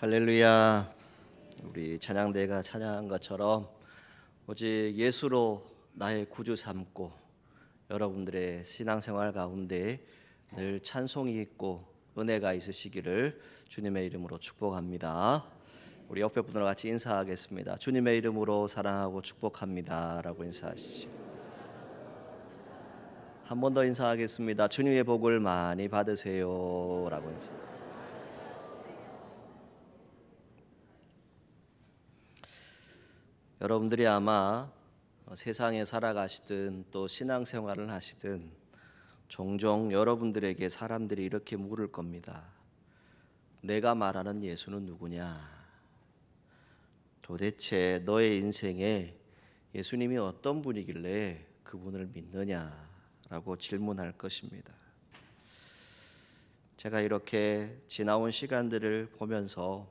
할렐루야. 우리 찬양대가 찬양한 것처럼 오직 예수로 나의 구주 삼고 여러분들의 신앙생활 가운데 늘 찬송이 있고 은혜가 있으시기를 주님의 이름으로 축복합니다. 우리 옆에 분들과 같이 인사하겠습니다. 주님의 이름으로 사랑하고 축복합니다 라고 인사하시죠. 한 번 더 인사하겠습니다. 주님의 복을 많이 받으세요 라고 인사. 여러분들이 아마 세상에 살아가시든 또 신앙생활을 하시든 종종 여러분들에게 사람들이 이렇게 물을 겁니다. 내가 말하는 예수는 누구냐? 도대체 너의 인생에 예수님이 어떤 분이길래 그분을 믿느냐라고 질문할 것입니다. 제가 이렇게 지나온 시간들을 보면서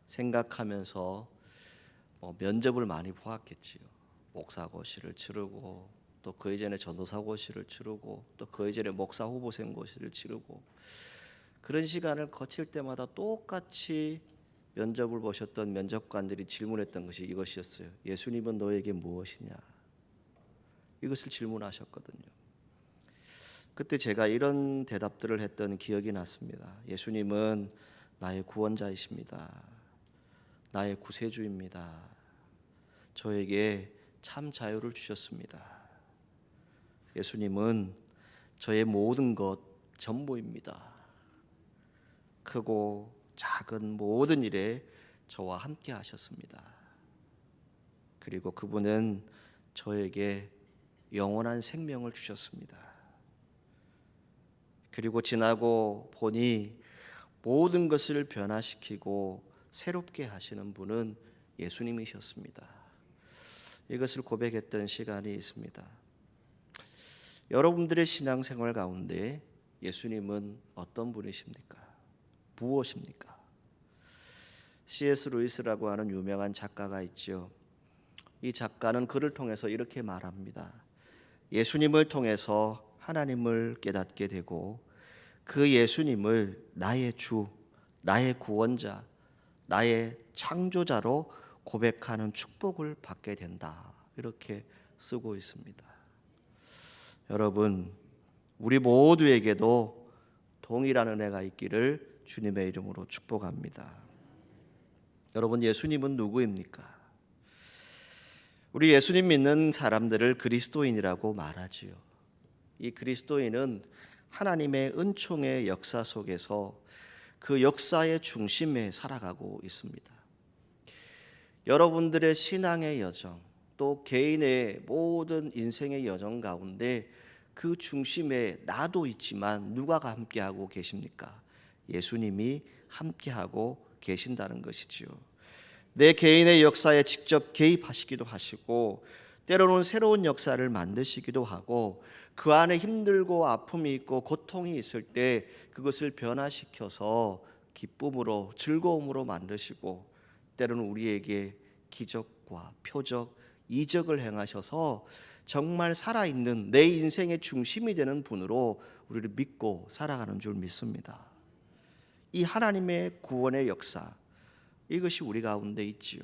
생각하면서 면접을 많이 보았겠지요. 목사고시를 치르고 또 그 이전에 전도사고시를 치르고 또 그 이전에 목사 후보생고시를 치르고 그런 시간을 거칠 때마다 똑같이 면접을 보셨던 면접관들이 질문했던 것이 이것이었어요. 예수님은 너에게 무엇이냐? 이것을 질문하셨거든요. 그때 제가 이런 대답들을 했던 기억이 났습니다. 예수님은 나의 구원자이십니다. 나의 구세주입니다. 저에게 참 자유를 주셨습니다. 예수님은 저의 모든 것 전부입니다. 크고 작은 모든 일에 저와 함께 하셨습니다. 그리고 그분은 저에게 영원한 생명을 주셨습니다. 그리고 지나고 보니 모든 것을 변화시키고 새롭게 하시는 분은 예수님이셨습니다. 이것을 고백했던 시간이 있습니다. 여러분들의 신앙생활 가운데 예수님은 어떤 분이십니까? 무엇입니까? C.S. 루이스라고 하는 유명한 작가가 있죠. 이 작가는 글을 통해서 이렇게 말합니다. 예수님을 통해서 하나님을 깨닫게 되고 그 예수님을 나의 주, 나의 구원자, 나의 창조자로 고백하는 축복을 받게 된다. 이렇게 쓰고 있습니다. 여러분, 우리 모두에게도 동일한 은혜가 있기를 주님의 이름으로 축복합니다. 여러분, 예수님은 누구입니까? 우리 예수님 믿는 사람들을 그리스도인이라고 말하지요. 이 그리스도인은 하나님의 은총의 역사 속에서 그 역사의 중심에 살아가고 있습니다. 여러분들의 신앙의 여정, 또 개인의 모든 인생의 여정 가운데 그 중심에 나도 있지만 누가 함께하고 계십니까? 예수님이 함께하고 계신다는 것이지요. 내 개인의 역사에 직접 개입하시기도 하시고 때로는 새로운 역사를 만드시기도 하고 그 안에 힘들고 아픔이 있고 고통이 있을 때 그것을 변화시켜서 기쁨으로 즐거움으로 만드시고 때로는 우리에게 기적과 표적, 이적을 행하셔서 정말 살아있는 내 인생의 중심이 되는 분으로 우리를 믿고 살아가는 줄 믿습니다. 이 하나님의 구원의 역사, 이것이 우리 가운데 있지요.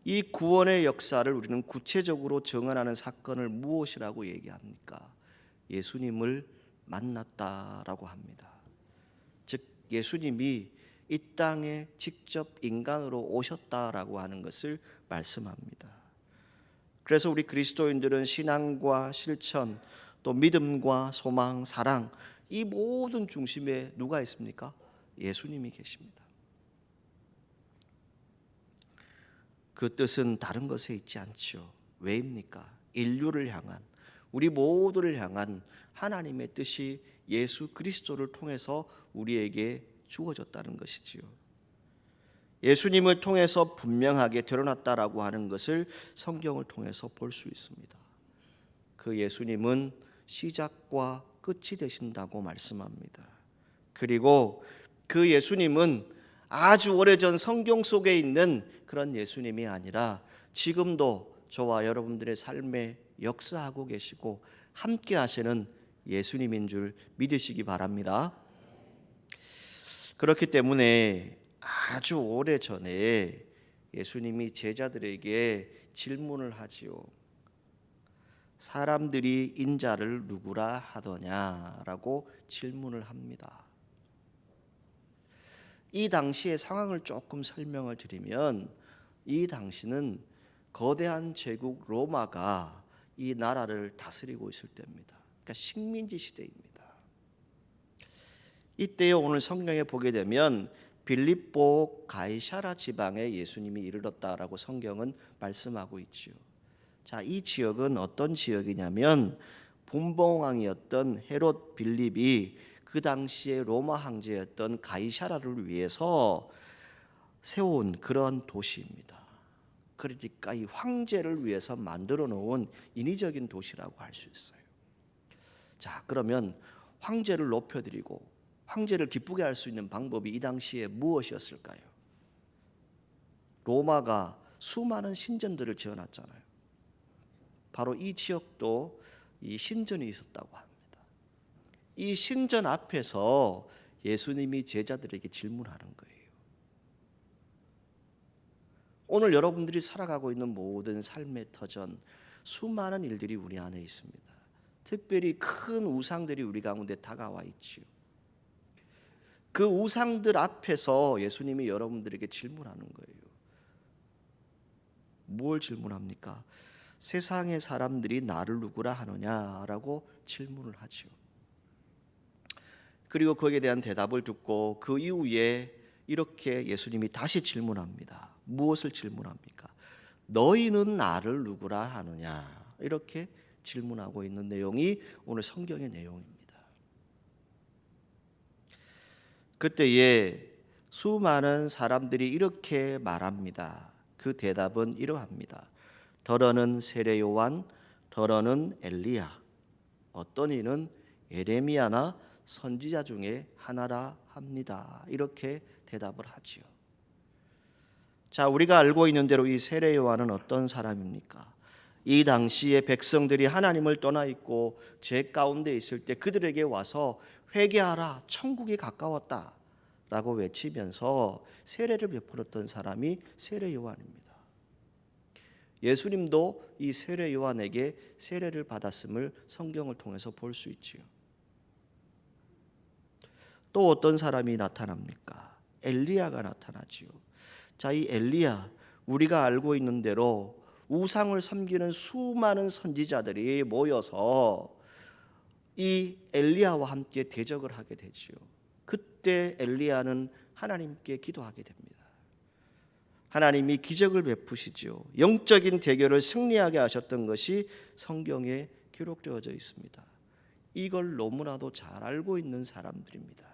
이 구원의 역사를 우리는 구체적으로 정언하는 사건을 무엇이라고 얘기합니까? 예수님을 만났다라고 합니다. 즉 예수님이 이 땅에 직접 인간으로 오셨다라고 하는 것을 말씀합니다. 그래서 우리 그리스도인들은 신앙과 실천, 또 믿음과 소망, 사랑, 이 모든 중심에 누가 있습니까? 예수님이 계십니다. 그 뜻은 다른 것에 있지 않죠. 왜입니까? 인류를 향한, 우리 모두를 향한 하나님의 뜻이 예수 그리스도를 통해서 우리에게 주어졌다는 것이지요. 예수님을 통해서 분명하게 드러났다라고 하는 것을 성경을 통해서 볼 수 있습니다. 그 예수님은 시작과 끝이 되신다고 말씀합니다. 그리고 그 예수님은 아주 오래전 성경 속에 있는 그런 예수님이 아니라 지금도 저와 여러분들의 삶에 역사하고 계시고 함께 하시는 예수님인 줄 믿으시기 바랍니다. 그렇기 때문에 아주 오래 전에 예수님이 제자들에게 질문을 하지요. 사람들이 인자를 누구라 하더냐라고 질문을 합니다. 이 당시의 상황을 조금 설명을 드리면, 이 당시는 거대한 제국 로마가 이 나라를 다스리고 있을 때입니다. 그러니까 식민지 시대입니다. 이때에 오늘 성경에 보게 되면 빌립보 가이사라 지방에 예수님이 이르렀다라고 성경은 말씀하고 있지요. 자, 이 지역은 어떤 지역이냐면 분봉왕이었던 헤롯 빌립이 그 당시에 로마 황제였던 가이사라를 위해서 세운 그런 도시입니다. 그러니까 이 황제를 위해서 만들어 놓은 인위적인 도시라고 할 수 있어요. 자, 그러면 황제를 높여드리고 황제를 기쁘게 할 수 있는 방법이 이 당시에 무엇이었을까요? 로마가 수많은 신전들을 지어놨잖아요. 바로 이 지역도 이 신전이 있었다고 합니다. 이 신전 앞에서 예수님이 제자들에게 질문하는 거예요. 오늘 여러분들이 살아가고 있는 모든 삶의 터전, 수많은 일들이 우리 안에 있습니다. 특별히 큰 우상들이 우리 가운데 다가와 있지요. 그 우상들 앞에서 예수님이 여러분들에게 질문하는 거예요. 뭘 질문합니까? 세상의 사람들이 나를 누구라 하느냐라고 질문을 하죠. 그리고 거기에 대한 대답을 듣고 그 이후에 이렇게 예수님이 다시 질문합니다. 무엇을 질문합니까? 너희는 나를 누구라 하느냐? 이렇게 질문하고 있는 내용이 오늘 성경의 내용입니다. 그때에 수많은 사람들이 이렇게 말합니다. 그 대답은 이러합니다. 더러는 세례 요한, 더러는 엘리야, 어떤 이는 예레미야나 선지자 중에 하나라 합니다. 이렇게 대답을 하지요. 자, 우리가 알고 있는 대로 이 세례 요한은 어떤 사람입니까? 이 당시에 백성들이 하나님을 떠나 있고 죄 가운데 있을 때 그들에게 와서 회개하라, 천국이 가까웠다 라고 외치면서 세례를 베풀었던 사람이 세례 요한입니다. 예수님도 이 세례 요한에게 세례를 받았음을 성경을 통해서 볼 수 있지요. 또 어떤 사람이 나타납니까? 엘리야가 나타나지요. 자, 이 엘리야, 우리가 알고 있는 대로 우상을 섬기는 수많은 선지자들이 모여서 이 엘리야와 함께 대적을 하게 되지요. 그때 엘리야는 하나님께 기도하게 됩니다. 하나님이 기적을 베푸시지요. 영적인 대결을 승리하게 하셨던 것이 성경에 기록되어져 있습니다. 이걸 너무나도 잘 알고 있는 사람들입니다.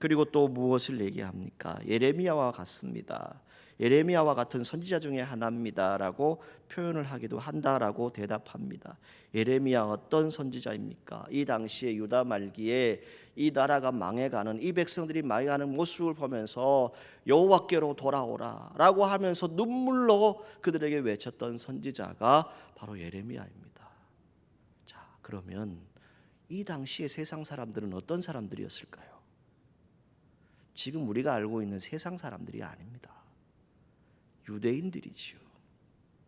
그리고 또 무엇을 얘기합니까? 예레미야와 같습니다. 예레미야와 같은 선지자 중에 하나입니다라고 표현을 하기도 한다라고 대답합니다. 예레미야 어떤 선지자입니까? 이 당시에 유다 말기에 이 나라가 망해가는, 이 백성들이 망해가는 모습을 보면서 여호와께로 돌아오라라고 하면서 눈물로 그들에게 외쳤던 선지자가 바로 예레미야입니다. 자, 그러면 이 당시의 세상 사람들은 어떤 사람들이었을까요? 지금 우리가 알고 있는 세상 사람들이 아닙니다. 유대인들이지요.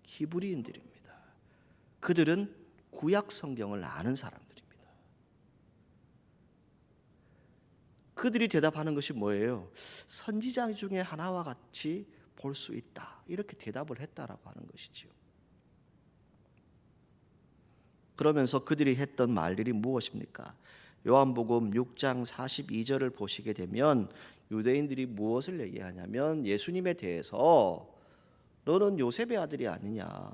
히브리인들입니다. 그들은 구약 성경을 아는 사람들입니다. 그들이 대답하는 것이 뭐예요? 선지자 중에 하나와 같이 볼 수 있다. 이렇게 대답을 했다라고 하는 것이지요. 그러면서 그들이 했던 말들이 무엇입니까? 요한복음 6장 42절을 보시게 되면 유대인들이 무엇을 얘기하냐면 예수님에 대해서 너는 요셉의 아들이 아니냐,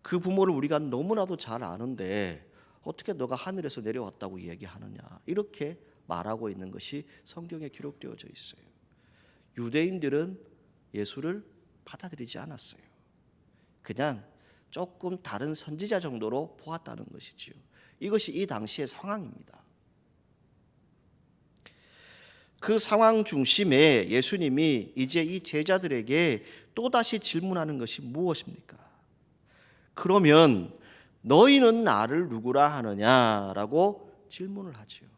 그 부모를 우리가 너무나도 잘 아는데 어떻게 너가 하늘에서 내려왔다고 얘기하느냐, 이렇게 말하고 있는 것이 성경에 기록되어져 있어요. 유대인들은 예수를 받아들이지 않았어요. 그냥 조금 다른 선지자 정도로 보았다는 것이지요. 이것이 이 당시의 상황입니다. 그 상황 중심에 예수님이 이제 이 제자들에게 또다시 질문하는 것이 무엇입니까? 그러면 너희는 나를 누구라 하느냐라고 질문을 하지요.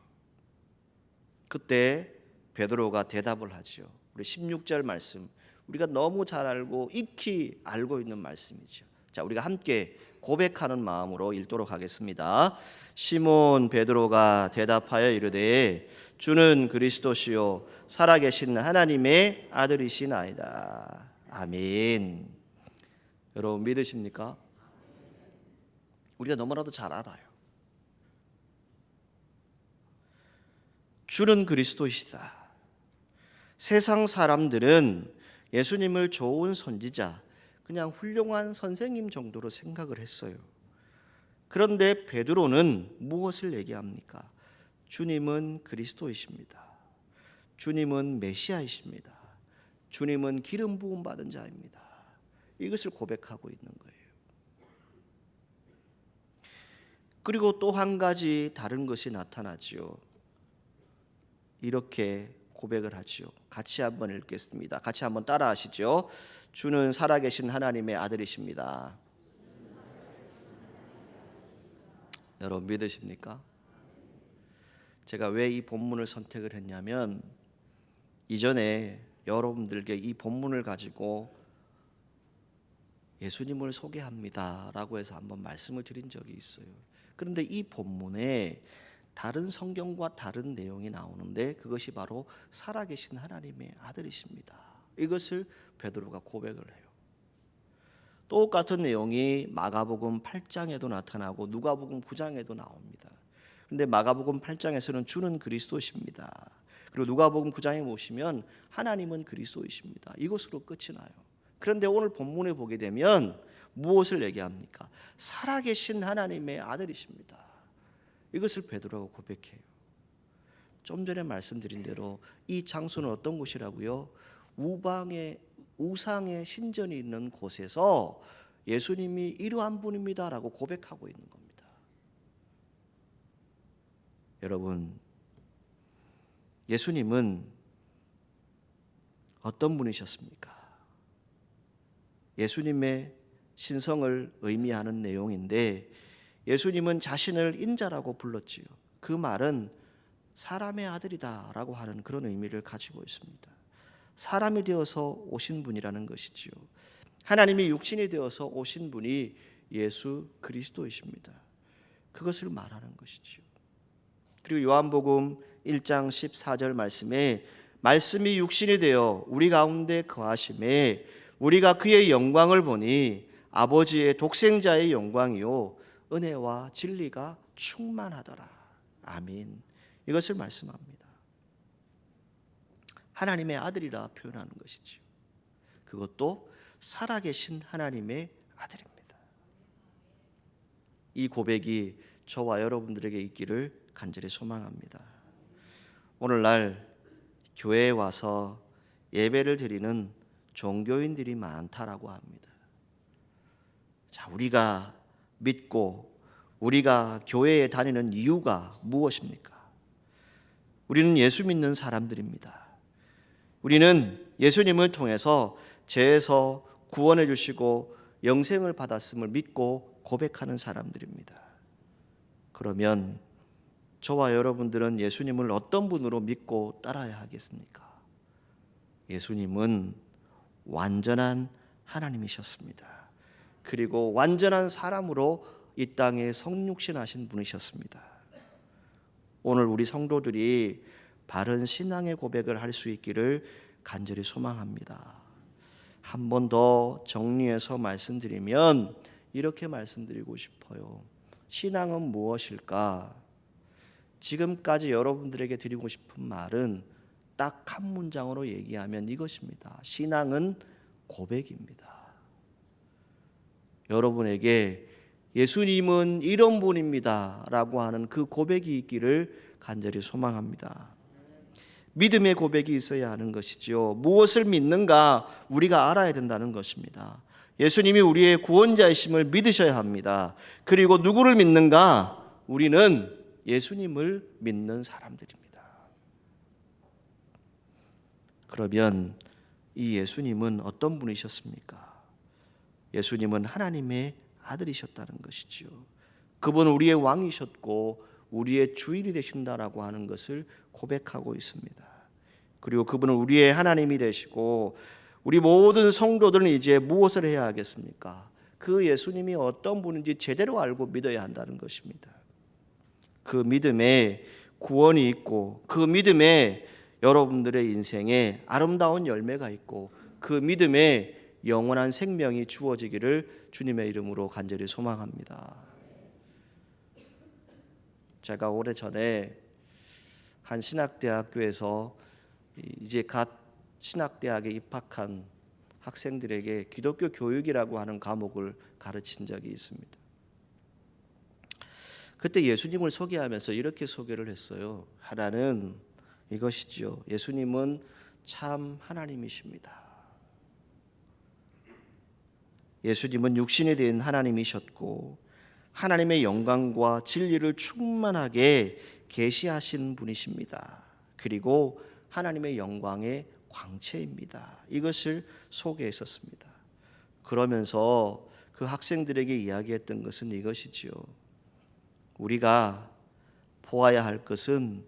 그때 베드로가 대답을 하죠. 우리 16절 말씀, 우리가 너무 잘 알고 익히 알고 있는 말씀이죠. 자, 우리가 함께 고백하는 마음으로 읽도록 하겠습니다. 시몬 베드로가 대답하여 이르되 주는 그리스도시요 살아계신 하나님의 아들이시나이다. 아멘. 여러분 믿으십니까? 우리가 너무나도 잘 알아요. 주는 그리스도시다. 세상 사람들은 예수님을 좋은 선지자, 그냥 훌륭한 선생님 정도로 생각을 했어요. 그런데 베드로는 무엇을 얘기합니까? 주님은 그리스도이십니다. 주님은 메시아이십니다. 주님은 기름 부음 받은 자입니다. 이것을 고백하고 있는 거예요. 그리고 또 한 가지 다른 것이 나타나지요. 이렇게 고백을 하지요. 같이 한번 읽겠습니다. 같이 한번 따라하시죠. 주는 살아계신 하나님의 아들이십니다. 여러분 믿으십니까? 제가 왜 이 본문을 선택을 했냐면 이전에 여러분들께 이 본문을 가지고 예수님을 소개합니다 라고 해서 한번 말씀을 드린 적이 있어요. 그런데 이 본문에 다른 성경과 다른 내용이 나오는데 그것이 바로 살아계신 하나님의 아들이십니다. 이것을 베드로가 고백을 해요. 똑같은 내용이 마가복음 8장에도 나타나고 누가복음 9장에도 나옵니다. 그런데 마가복음 8장에서는 주는 그리스도십니다. 그리고 누가복음 9장에 보시면 하나님은 그리스도이십니다. 이것으로 끝이 나요. 그런데 오늘 본문에 보게 되면 무엇을 얘기합니까? 살아계신 하나님의 아들이십니다. 이것을 베드로가 고백해요. 좀 전에 말씀드린 대로 이 장소는 어떤 곳이라고요? 우상의 신전이 있는 곳에서 예수님이 이러한 분입니다라고 고백하고 있는 겁니다. 여러분, 예수님은 어떤 분이셨습니까? 예수님의 신성을 의미하는 내용인데 예수님은 자신을 인자라고 불렀지요. 그 말은 사람의 아들이다라고 하는 그런 의미를 가지고 있습니다. 사람이 되어서 오신 분이라는 것이지요. 하나님이 육신이 되어서 오신 분이 예수 그리스도이십니다. 그것을 말하는 것이지요. 그리고 요한복음 1장 14절 말씀에 말씀이 육신이 되어 우리 가운데 거하심에 우리가 그의 영광을 보니 아버지의 독생자의 영광이요 은혜와 진리가 충만하더라. 아멘. 이것을 말씀합니다. 하나님의 아들이라 표현하는 것이지요. 그것도 살아계신 하나님의 아들입니다. 이 고백이 저와 여러분들에게 있기를 간절히 소망합니다. 오늘날 교회에 와서 예배를 드리는 종교인들이 많다라고 합니다. 자, 우리가 믿고 우리가 교회에 다니는 이유가 무엇입니까? 우리는 예수 믿는 사람들입니다. 우리는 예수님을 통해서 죄에서 구원해 주시고 영생을 받았음을 믿고 고백하는 사람들입니다. 그러면 저와 여러분들은 예수님을 어떤 분으로 믿고 따라야 하겠습니까? 예수님은 완전한 하나님이셨습니다. 그리고 완전한 사람으로 이 땅에 성육신하신 분이셨습니다. 오늘 우리 성도들이 바른 신앙의 고백을 할 수 있기를 간절히 소망합니다. 한 번 더 정리해서 말씀드리면 이렇게 말씀드리고 싶어요. 신앙은 무엇일까? 지금까지 여러분들에게 드리고 싶은 말은 딱 한 문장으로 얘기하면 이것입니다. 신앙은 고백입니다. 여러분에게 예수님은 이런 분입니다 라고 하는 그 고백이 있기를 간절히 소망합니다. 믿음의 고백이 있어야 하는 것이죠. 무엇을 믿는가 우리가 알아야 된다는 것입니다. 예수님이 우리의 구원자이심을 믿으셔야 합니다. 그리고 누구를 믿는가? 우리는 예수님을 믿는 사람들입니다. 그러면 이 예수님은 어떤 분이셨습니까? 예수님은 하나님의 아들이셨다는 것이지요. 그분은 우리의 왕이셨고 우리의 주인이 되신다라고 하는 것을 고백하고 있습니다. 그리고 그분은 우리의 하나님이 되시고 우리 모든 성도들은 이제 무엇을 해야 하겠습니까? 그 예수님이 어떤 분인지 제대로 알고 믿어야 한다는 것입니다. 그 믿음에 구원이 있고 그 믿음에 여러분들의 인생에 아름다운 열매가 있고 그 믿음에 영원한 생명이 주어지기를 주님의 이름으로 간절히 소망합니다. 제가 오래전에 한 신학대학교에서 이제 갓 신학대학에 입학한 학생들에게 기독교 교육이라고 하는 과목을 가르친 적이 있습니다. 그때 예수님을 소개하면서 이렇게 소개를 했어요. 하나는 이것이지요. 예수님은 참 하나님이십니다. 예수님은 육신이 된 하나님이셨고 하나님의 영광과 진리를 충만하게 계시하신 분이십니다. 그리고 하나님의 영광의 광채입니다. 이것을 소개했었습니다. 그러면서 그 학생들에게 이야기했던 것은 이것이지요. 우리가 보아야 할 것은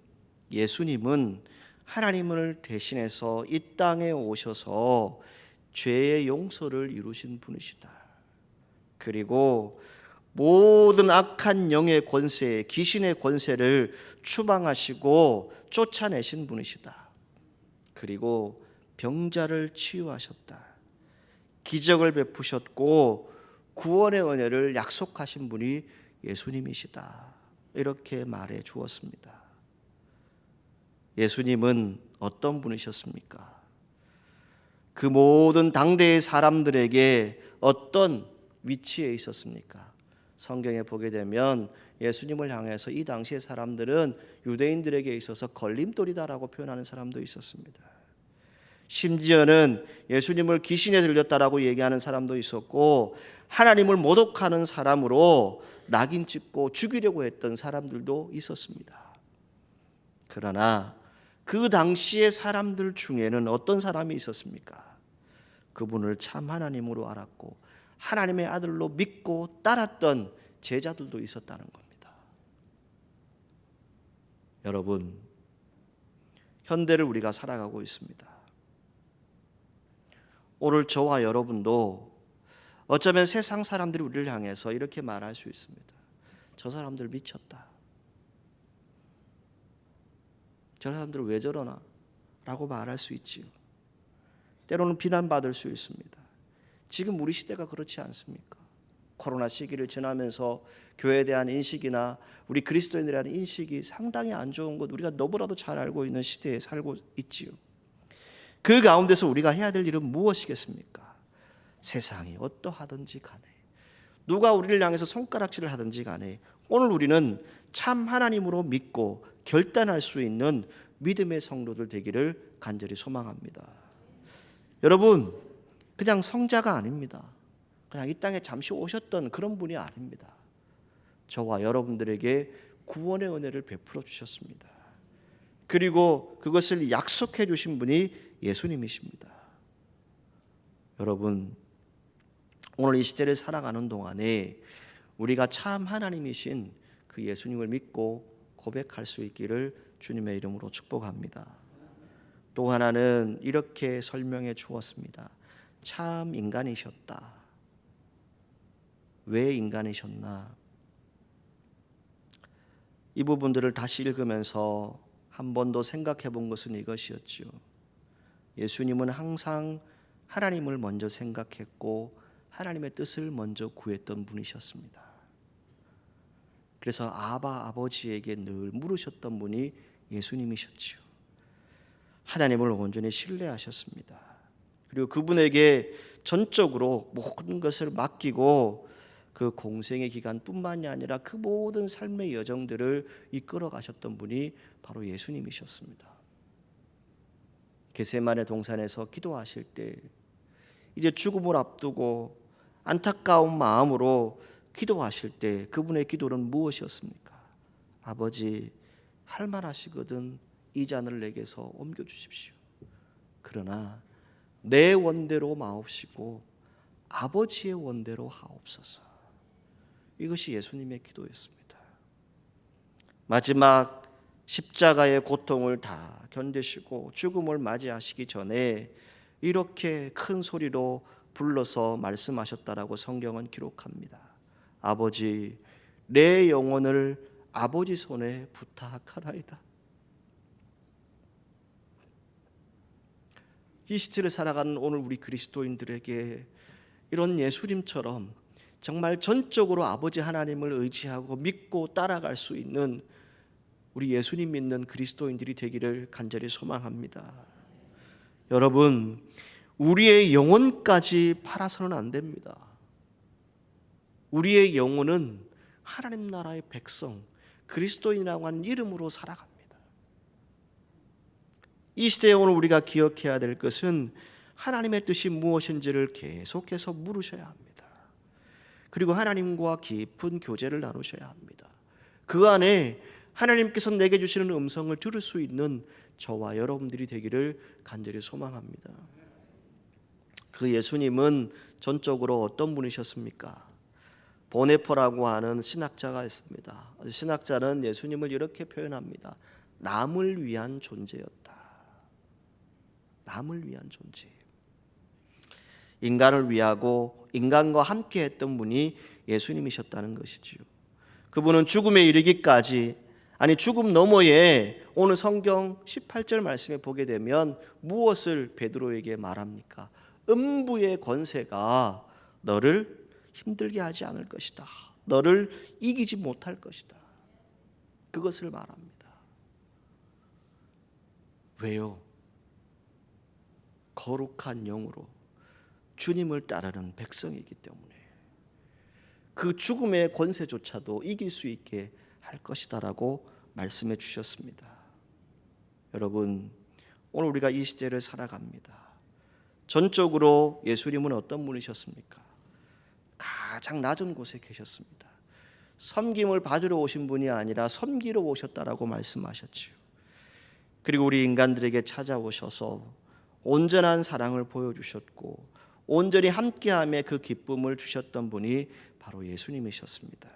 예수님은 하나님을 대신해서 이 땅에 오셔서 죄의 용서를 이루신 분이시다. 그리고 모든 악한 영의 권세, 귀신의 권세를 추방하시고 쫓아내신 분이시다. 그리고 병자를 치유하셨다. 기적을 베푸셨고 구원의 은혜를 약속하신 분이 예수님이시다. 이렇게 말해 주었습니다. 예수님은 어떤 분이셨습니까? 그 모든 당대의 사람들에게 어떤 위치에 있었습니까? 성경에 보게 되면 예수님을 향해서 이 당시의 사람들은 유대인들에게 있어서 걸림돌이다라고 표현하는 사람도 있었습니다. 심지어는 예수님을 귀신에 들렸다라고 얘기하는 사람도 있었고 하나님을 모독하는 사람으로 낙인 찍고 죽이려고 했던 사람들도 있었습니다. 그러나 그 당시의 사람들 중에는 어떤 사람이 있었습니까? 그분을 참 하나님으로 알았고 하나님의 아들로 믿고 따랐던 제자들도 있었다는 겁니다. 여러분, 현대를 우리가 살아가고 있습니다. 오늘 저와 여러분도 어쩌면 세상 사람들이 우리를 향해서 이렇게 말할 수 있습니다. 저 사람들 미쳤다. 저 사람들 왜 저러나? 라고 말할 수 있지요. 때로는 비난받을 수 있습니다. 지금 우리 시대가 그렇지 않습니까? 코로나 시기를 지나면서 교회에 대한 인식이나 우리 그리스도인들에 대한 인식이 상당히 안 좋은 것 우리가 너무나도 잘 알고 있는 시대에 살고 있지요. 그 가운데서 우리가 해야 될 일은 무엇이겠습니까? 세상이 어떠하든지 간에 누가 우리를 향해서 손가락질을 하든지 간에 오늘 우리는 참 하나님으로 믿고 결단할 수 있는 믿음의 성도들 되기를 간절히 소망합니다. 여러분, 그냥 성자가 아닙니다. 그냥 이 땅에 잠시 오셨던 그런 분이 아닙니다. 저와 여러분들에게 구원의 은혜를 베풀어 주셨습니다. 그리고 그것을 약속해 주신 분이 예수님이십니다. 여러분, 오늘 이 시대를 살아가는 동안에 우리가 참 하나님이신 그 예수님을 믿고 고백할 수 있기를 주님의 이름으로 축복합니다. 또 하나는 이렇게 설명해 주었습니다. 참 인간이셨다. 왜 인간이셨나? 이 부분들을 다시 읽으면서 한 번 더 생각해 본 것은 이것이었죠. 예수님은 항상 하나님을 먼저 생각했고 하나님의 뜻을 먼저 구했던 분이셨습니다. 그래서 아버지에게 늘 물으셨던 분이 예수님이셨지요. 하나님을 온전히 신뢰하셨습니다. 그리고 그분에게 전적으로 모든 것을 맡기고 그 공생의 기간뿐만이 아니라 그 모든 삶의 여정들을 이끌어 가셨던 분이 바로 예수님이셨습니다. 겟세마네 동산에서 기도하실 때 이제 죽음을 앞두고 안타까운 마음으로 기도하실 때 그분의 기도는 무엇이었습니까? 아버지, 할 만하시거든 이 잔을 내게서 옮겨주십시오. 그러나 내 원대로 마옵시고 아버지의 원대로 하옵소서. 이것이 예수님의 기도였습니다. 마지막 십자가의 고통을 다 견디시고 죽음을 맞이하시기 전에 이렇게 큰 소리로 불러서 말씀하셨다라고 성경은 기록합니다. 아버지, 내 영혼을 아버지 손에 부탁하나이다. 이 시대를 살아가는 오늘 우리 그리스도인들에게 이런 예수님처럼 정말 전적으로 아버지 하나님을 의지하고 믿고 따라갈 수 있는 우리 예수님 믿는 그리스도인들이 되기를 간절히 소망합니다. 여러분, 우리의 영혼까지 팔아서는 안 됩니다. 우리의 영혼은 하나님 나라의 백성, 그리스도인이라고 하는 이름으로 살아갑니다. 이 시대에 오늘 우리가 기억해야 될 것은 하나님의 뜻이 무엇인지를 계속해서 물으셔야 합니다. 그리고 하나님과 깊은 교제를 나누셔야 합니다. 그 안에 하나님께서 내게 주시는 음성을 들을 수 있는 저와 여러분들이 되기를 간절히 소망합니다. 그 예수님은 전적으로 어떤 분이셨습니까? 보네퍼라고 하는 신학자가 있습니다. 신학자는 예수님을 이렇게 표현합니다. 남을 위한 존재였다. 남을 위한 존재. 인간을 위하고 인간과 함께 했던 분이 예수님이셨다는 것이지요. 그분은 죽음에 이르기까지, 아니 죽음 너머에 오늘 성경 18절 말씀에 보게 되면 무엇을 베드로에게 말합니까? 음부의 권세가 너를 힘들게 하지 않을 것이다. 너를 이기지 못할 것이다. 그것을 말합니다. 왜요? 거룩한 영으로 주님을 따르는 백성이기 때문에 그 죽음의 권세조차도 이길 수 있게 할 것이다라고 말씀해 주셨습니다. 여러분, 오늘 우리가 이 시대를 살아갑니다. 전적으로 예수님은 어떤 분이셨습니까? 가장 낮은 곳에 계셨습니다. 섬김을 받으러 오신 분이 아니라 섬기러 오셨다라고 말씀하셨지요. 그리고 우리 인간들에게 찾아오셔서 온전한 사랑을 보여주셨고 온전히 함께함의 그 기쁨을 주셨던 분이 바로 예수님이셨습니다.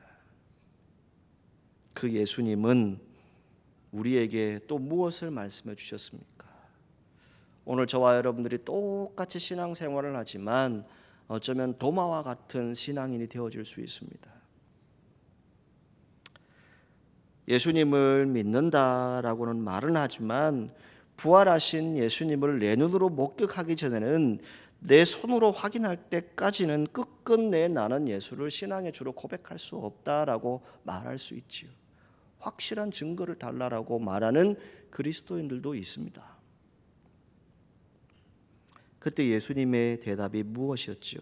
그 예수님은 우리에게 또 무엇을 말씀해 주셨습니까? 오늘 저와 여러분들이 똑같이 신앙생활을 하지만 어쩌면 도마와 같은 신앙인이 되어질 수 있습니다. 예수님을 믿는다라고는 말은 하지만 부활하신 예수님을 내 눈으로 목격하기 전에는 내 손으로 확인할 때까지는 끝끝내 나는 예수를 신앙의 주로 고백할 수 없다라고 말할 수 있지요. 확실한 증거를 달라라고 말하는 그리스도인들도 있습니다. 그때 예수님의 대답이 무엇이었죠?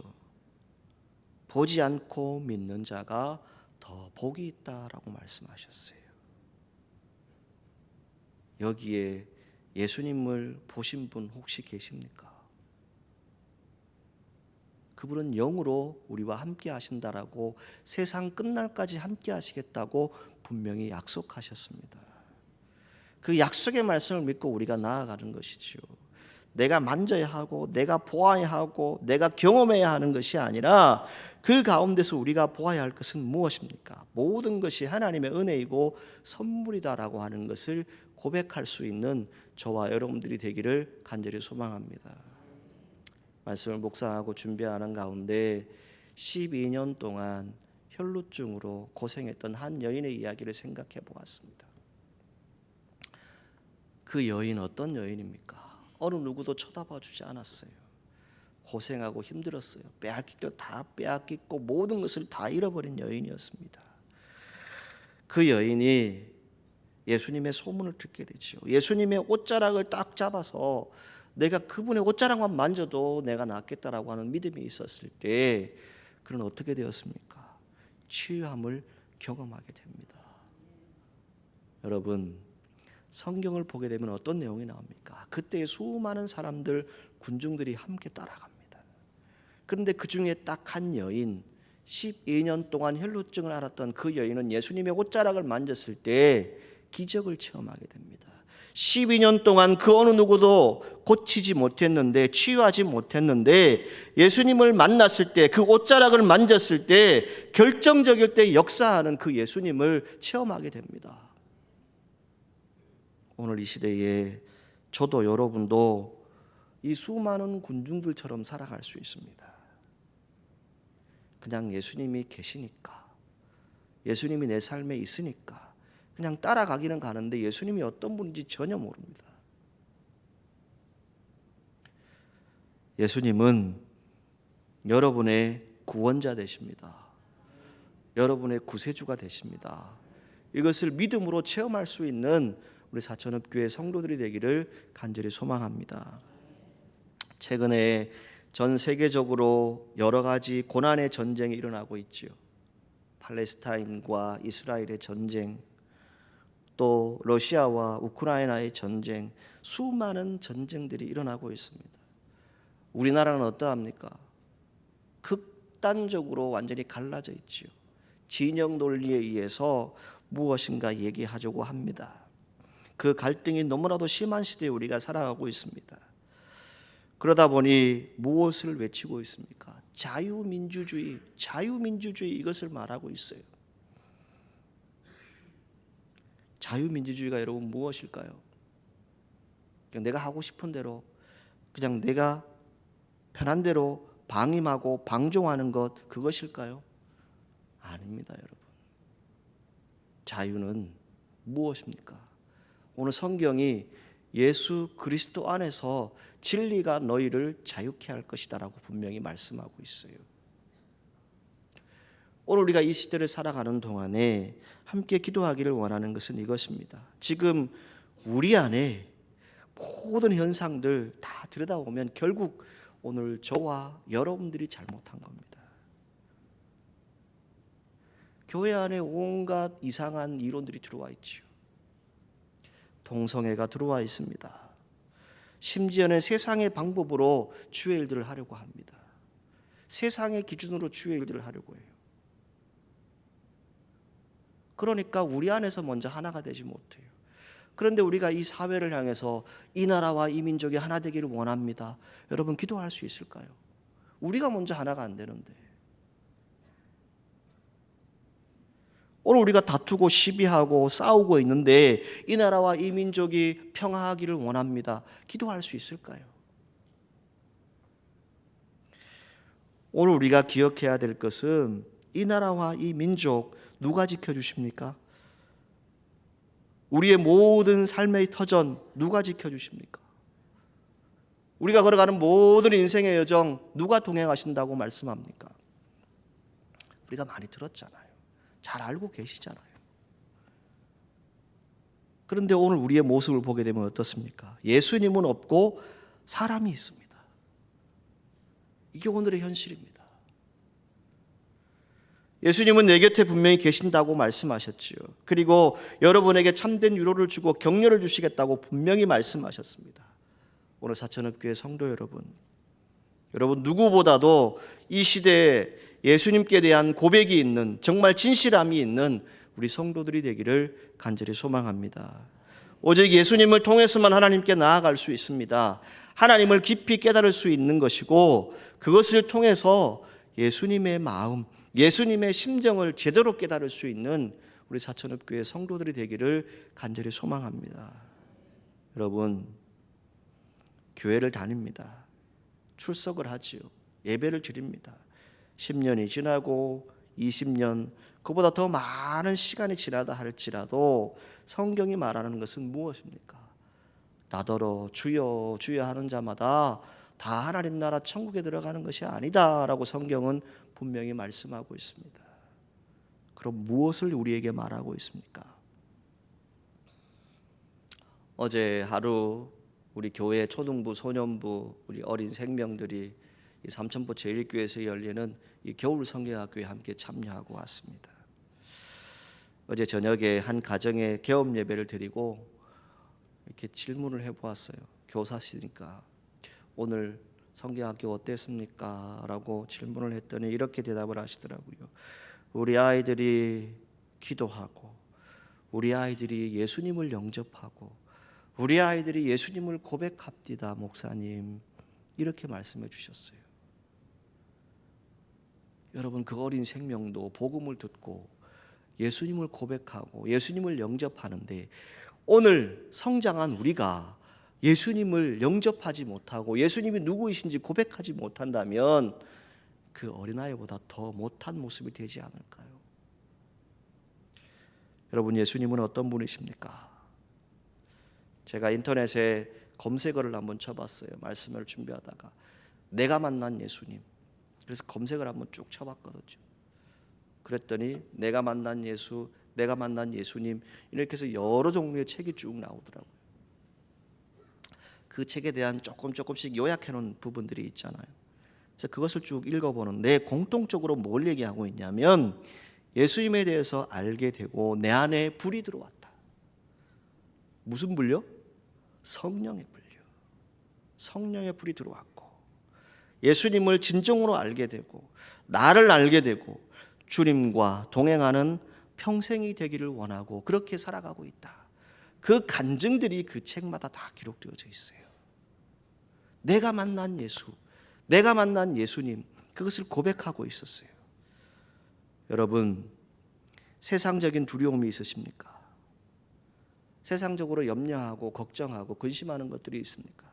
보지 않고 믿는 자가 더 복이 있다라고 말씀하셨어요. 여기에 예수님을 보신 분 혹시 계십니까? 그분은 영으로 우리와 함께 하신다라고 세상 끝날까지 함께 하시겠다고 분명히 약속하셨습니다. 그 약속의 말씀을 믿고 우리가 나아가는 것이지요. 내가 만져야 하고 내가 보아야 하고 내가 경험해야 하는 것이 아니라 그 가운데서 우리가 보아야 할 것은 무엇입니까? 모든 것이 하나님의 은혜이고 선물이다라고 하는 것을 고백할 수 있는 저와 여러분들이 되기를 간절히 소망합니다. 말씀을 묵상하고 준비하는 가운데 12년 동안 혈루증으로 고생했던 한 여인의 이야기를 생각해 보았습니다. 그 여인 어떤 여인입니까? 어느 누구도 쳐다봐 주지 않았어요. 고생하고 힘들었어요. 빼앗길 것 다 빼앗기고 모든 것을 다 잃어버린 여인이었습니다. 그 여인이 예수님의 소문을 듣게 되죠. 예수님의 옷자락을 딱 잡아서 내가 그분의 옷자락만 만져도 내가 낫겠다라고 하는 믿음이 있었을 때 그는 어떻게 되었습니까? 치유함을 경험하게 됩니다. 여러분, 성경을 보게 되면 어떤 내용이 나옵니까? 그때 수많은 사람들, 군중들이 함께 따라갑니다. 그런데 그 중에 딱 한 여인, 12년 동안 혈루증을 앓았던 그 여인은 예수님의 옷자락을 만졌을 때 기적을 체험하게 됩니다. 12년 동안 그 어느 누구도 고치지 못했는데, 치유하지 못했는데 예수님을 만났을 때, 그 옷자락을 만졌을 때 결정적일 때 역사하는 그 예수님을 체험하게 됩니다. 오늘 이 시대에 저도 여러분도 이 수많은 군중들처럼 살아갈 수 있습니다. 그냥 예수님이 계시니까, 예수님이 내 삶에 있으니까 그냥 따라가기는 가는데 예수님이 어떤 분인지 전혀 모릅니다. 예수님은 여러분의 구원자 되십니다. 여러분의 구세주가 되십니다. 이것을 믿음으로 체험할 수 있는 우리 사천읍교회 성도들이 되기를 간절히 소망합니다. 최근에 전 세계적으로 여러 가지 고난의 전쟁이 일어나고 있지요. 팔레스타인과 이스라엘의 전쟁, 또 러시아와 우크라이나의 전쟁, 수많은 전쟁들이 일어나고 있습니다. 우리나라는 어떠합니까? 극단적으로 완전히 갈라져 있지요. 진영 논리에 의해서 무엇인가 얘기하려고 합니다. 그 갈등이 너무나도 심한 시대에 우리가 살아가고 있습니다. 그러다 보니 무엇을 외치고 있습니까? 자유민주주의, 자유민주주의 이것을 말하고 있어요. 자유민주주의가 여러분 무엇일까요? 그냥 내가 하고 싶은 대로, 그냥 내가 편한 대로 방임하고 방종하는 것, 그것일까요? 아닙니다, 여러분. 자유는 무엇입니까? 오늘 성경이 예수 그리스도 안에서 진리가 너희를 자유케 할 것이다 라고 분명히 말씀하고 있어요. 오늘 우리가 이 시대를 살아가는 동안에 함께 기도하기를 원하는 것은 이것입니다. 지금 우리 안에 모든 현상들 다 들여다보면 결국 오늘 저와 여러분들이 잘못한 겁니다. 교회 안에 온갖 이상한 이론들이 들어와 있지요. 동성애가 들어와 있습니다. 심지어는 세상의 방법으로 주의 일들을 하려고 합니다. 세상의 기준으로 주의 일들을 하려고 해요. 그러니까 우리 안에서 먼저 하나가 되지 못해요. 그런데 우리가 이 사회를 향해서 이 나라와 이 민족이 하나 되기를 원합니다. 여러분 기도할 수 있을까요? 우리가 먼저 하나가 안 되는데. 오늘 우리가 다투고 시비하고 싸우고 있는데 이 나라와 이 민족이 평화하기를 원합니다. 기도할 수 있을까요? 오늘 우리가 기억해야 될 것은 이 나라와 이 민족 누가 지켜주십니까? 우리의 모든 삶의 터전 누가 지켜주십니까? 우리가 걸어가는 모든 인생의 여정 누가 동행하신다고 말씀합니까? 우리가 많이 들었잖아요. 잘 알고 계시잖아요. 그런데 오늘 우리의 모습을 보게 되면 어떻습니까? 예수님은 없고 사람이 있습니다. 이게 오늘의 현실입니다. 예수님은 내 곁에 분명히 계신다고 말씀하셨지요. 그리고 여러분에게 참된 위로를 주고 격려를 주시겠다고 분명히 말씀하셨습니다. 오늘 사천읍교회 성도 여러분 누구보다도 이 시대에 예수님께 대한 고백이 있는, 정말 진실함이 있는 우리 성도들이 되기를 간절히 소망합니다. 오직 예수님을 통해서만 하나님께 나아갈 수 있습니다. 하나님을 깊이 깨달을 수 있는 것이고, 그것을 통해서 예수님의 마음, 예수님의 심정을 제대로 깨달을 수 있는 우리 사천읍교회 성도들이 되기를 간절히 소망합니다. 여러분, 교회를 다닙니다. 출석을 하지요. 예배를 드립니다. 10년이 지나고 20년, 그보다 더 많은 시간이 지나다 할지라도 성경이 말하는 것은 무엇입니까? 나더러 주여 주여 하는 자마다 다 하나님 나라 천국에 들어가는 것이 아니다라고 성경은 분명히 말씀하고 있습니다. 그럼 무엇을 우리에게 말하고 있습니까? 어제 하루 우리 교회 초등부, 소년부, 우리 어린 생명들이 이 삼천포 제1교회에서 열리는 이 겨울 성경학교에 함께 참여하고 왔습니다. 어제 저녁에 한 가정에 개업 예배를 드리고 이렇게 질문을 해보았어요. 교사시니까 오늘 성경학교 어땠습니까? 라고 질문을 했더니 이렇게 대답을 하시더라고요. 우리 아이들이 기도하고, 우리 아이들이 예수님을 영접하고, 우리 아이들이 예수님을 고백합디다 목사님, 이렇게 말씀해 주셨어요. 여러분, 그 어린 생명도 복음을 듣고 예수님을 고백하고 예수님을 영접하는데 오늘 성장한 우리가 예수님을 영접하지 못하고 예수님이 누구이신지 고백하지 못한다면 그 어린아이보다 더 못한 모습이 되지 않을까요? 여러분, 예수님은 어떤 분이십니까? 제가 인터넷에 검색어를 한번 쳐봤어요. 말씀을 준비하다가 내가 만난 예수님. 그래서 검색을 한번 쭉 쳐봤거든요. 그랬더니 내가 만난 예수, 내가 만난 예수님 이렇게 해서 여러 종류의 책이 쭉 나오더라고요. 그 책에 대한 조금씩 요약해 놓은 부분들이 있잖아요. 그래서 그것을 쭉 읽어보는데 공통적으로 뭘 얘기하고 있냐면 예수님에 대해서 알게 되고 내 안에 불이 들어왔다. 무슨 불요? 성령의 불요. 성령의 불이 들어왔고 예수님을 진정으로 알게 되고 나를 알게 되고 주님과 동행하는 평생이 되기를 원하고 그렇게 살아가고 있다. 그 간증들이 그 책마다 다 기록되어져 있어요. 내가 만난 예수, 내가 만난 예수님, 그것을 고백하고 있었어요. 여러분, 세상적인 두려움이 있으십니까? 세상적으로 염려하고 걱정하고 근심하는 것들이 있습니까?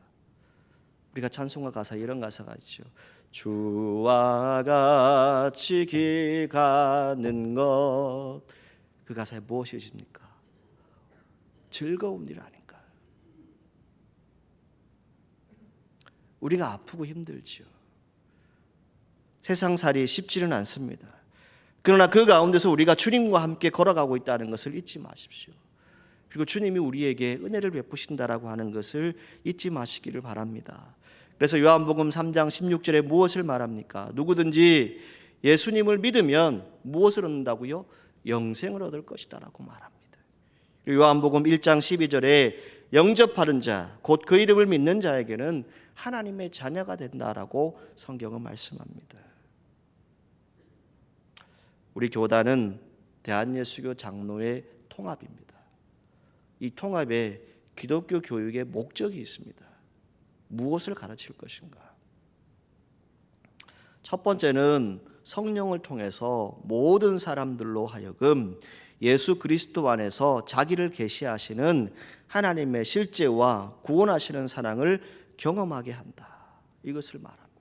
우리가 찬송가 가사 이런 가사가 있죠. 주와 같이 길 가는 것. 그 가사에 무엇이 있습니까? 즐거운 일 아닌가? 우리가 아프고 힘들지요. 세상살이 쉽지는 않습니다. 그러나 그 가운데서 우리가 주님과 함께 걸어가고 있다는 것을 잊지 마십시오. 그리고 주님이 우리에게 은혜를 베푸신다라고 하는 것을 잊지 마시기를 바랍니다. 그래서 요한복음 3장 16절에 무엇을 말합니까? 누구든지 예수님을 믿으면 무엇을 얻는다고요? 영생을 얻을 것이다라고 말합니다. 그리고 요한복음 1장 12절에 영접하는 자, 곧 그 이름을 믿는 자에게는 하나님의 자녀가 된다라고 성경은 말씀합니다. 우리 교단은 대한예수교 장로의 통합입니다. 이 통합에 기독교 교육의 목적이 있습니다. 무엇을 가르칠 것인가? 첫 번째는 성령을 통해서 모든 사람들로 하여금 예수 그리스도 안에서 자기를 계시하시는 하나님의 실제와 구원하시는 사랑을 경험하게 한다. 이것을 말합니다.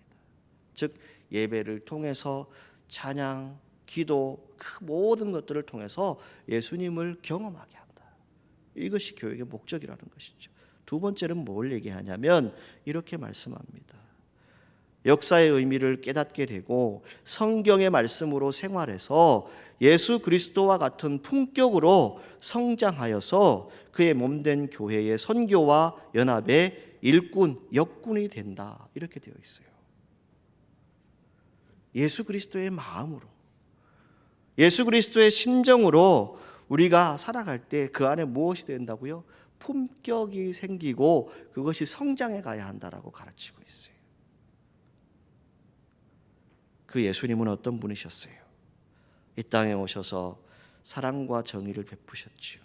즉 예배를 통해서 찬양, 기도, 그 모든 것들을 통해서 예수님을 경험하게 한다. 이것이 교육의 목적이라는 것이죠. 두 번째는 뭘 얘기하냐면 이렇게 말씀합니다. 역사의 의미를 깨닫게 되고 성경의 말씀으로 생활해서 예수 그리스도와 같은 품격으로 성장하여서 그의 몸된 교회의 선교와 연합의 일꾼, 역군이 된다. 이렇게 되어 있어요. 예수 그리스도의 마음으로, 예수 그리스도의 심정으로 우리가 살아갈 때 그 안에 무엇이 된다고요? 품격이 생기고 그것이 성장해 가야 한다라고 가르치고 있어요. 그 예수님은 어떤 분이셨어요? 이 땅에 오셔서 사랑과 정의를 베푸셨지요.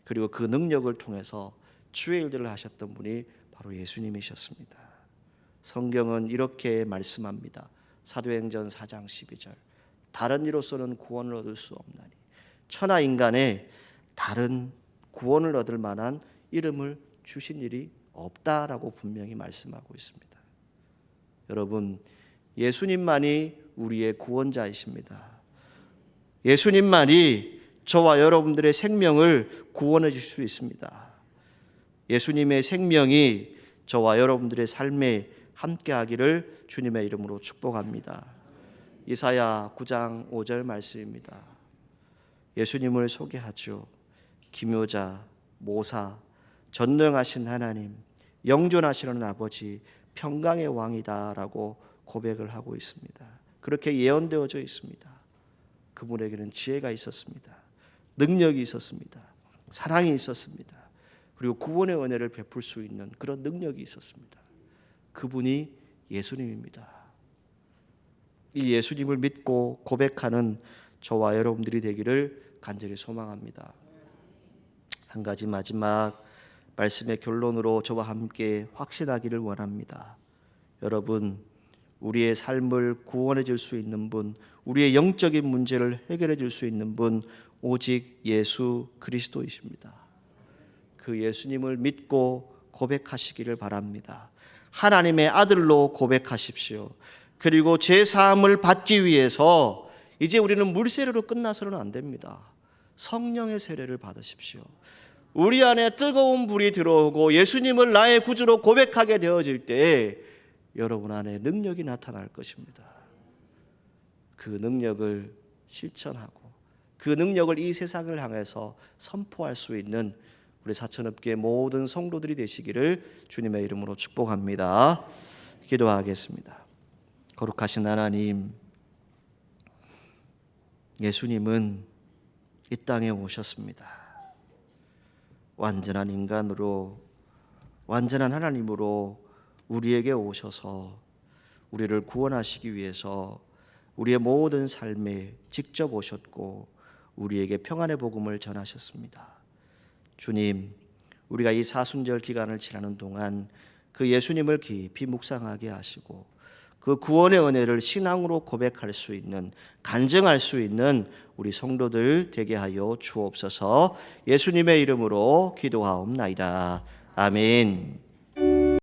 그리고 그 능력을 통해서 주의 일들을 하셨던 분이 바로 예수님이셨습니다. 성경은 이렇게 말씀합니다. 사도행전 4장 12절. 다른 이로서는 구원을 얻을 수 없나니 천하 인간에 다른 구원을 얻을 만한 이름을 주신 일이 없다라고 분명히 말씀하고 있습니다. 여러분, 예수님만이 우리의 구원자이십니다. 예수님만이 저와 여러분들의 생명을 구원해 줄 수 있습니다. 예수님의 생명이 저와 여러분들의 삶에 함께하기를 주님의 이름으로 축복합니다. 이사야 9장 5절 말씀입니다. 예수님을 소개하죠. 기묘자, 모사, 전능하신 하나님, 영존하시는 아버지, 평강의 왕이다라고 고백을 하고 있습니다. 그렇게 예언되어져 있습니다. 그분에게는 지혜가 있었습니다. 능력이 있었습니다. 사랑이 있었습니다. 그리고 구원의 은혜를 베풀 수 있는 그런 능력이 있었습니다. 그분이 예수님입니다. 이 예수님을 믿고 고백하는 저와 여러분들이 되기를 간절히 소망합니다. 한 가지 마지막 말씀의 결론으로 저와 함께 확신하기를 원합니다. 여러분, 우리의 삶을 구원해 줄 수 있는 분, 우리의 영적인 문제를 해결해 줄 수 있는 분 오직 예수 그리스도이십니다. 그 예수님을 믿고 고백하시기를 바랍니다. 하나님의 아들로 고백하십시오. 그리고 죄 사함을 받기 위해서 이제 우리는 물세례로 끝나서는 안 됩니다. 성령의 세례를 받으십시오. 우리 안에 뜨거운 불이 들어오고 예수님을 나의 구주로 고백하게 되어질 때 여러분 안에 능력이 나타날 것입니다. 그 능력을 실천하고 그 능력을 이 세상을 향해서 선포할 수 있는 우리 사천읍교회 모든 성도들이 되시기를 주님의 이름으로 축복합니다. 기도하겠습니다. 거룩하신 하나님, 예수님은 이 땅에 오셨습니다. 완전한 인간으로, 완전한 하나님으로 우리에게 오셔서 우리를 구원하시기 위해서 우리의 모든 삶에 직접 오셨고 우리에게 평안의 복음을 전하셨습니다. 주님, 우리가 이 사순절 기간을 지나는 동안 그 예수님을 깊이 묵상하게 하시고 그 구원의 은혜를 신앙으로 고백할 수 있는, 간증할 수 있는 우리 성도들 되게 하여 주옵소서. 예수님의 이름으로 기도하옵나이다. 아멘.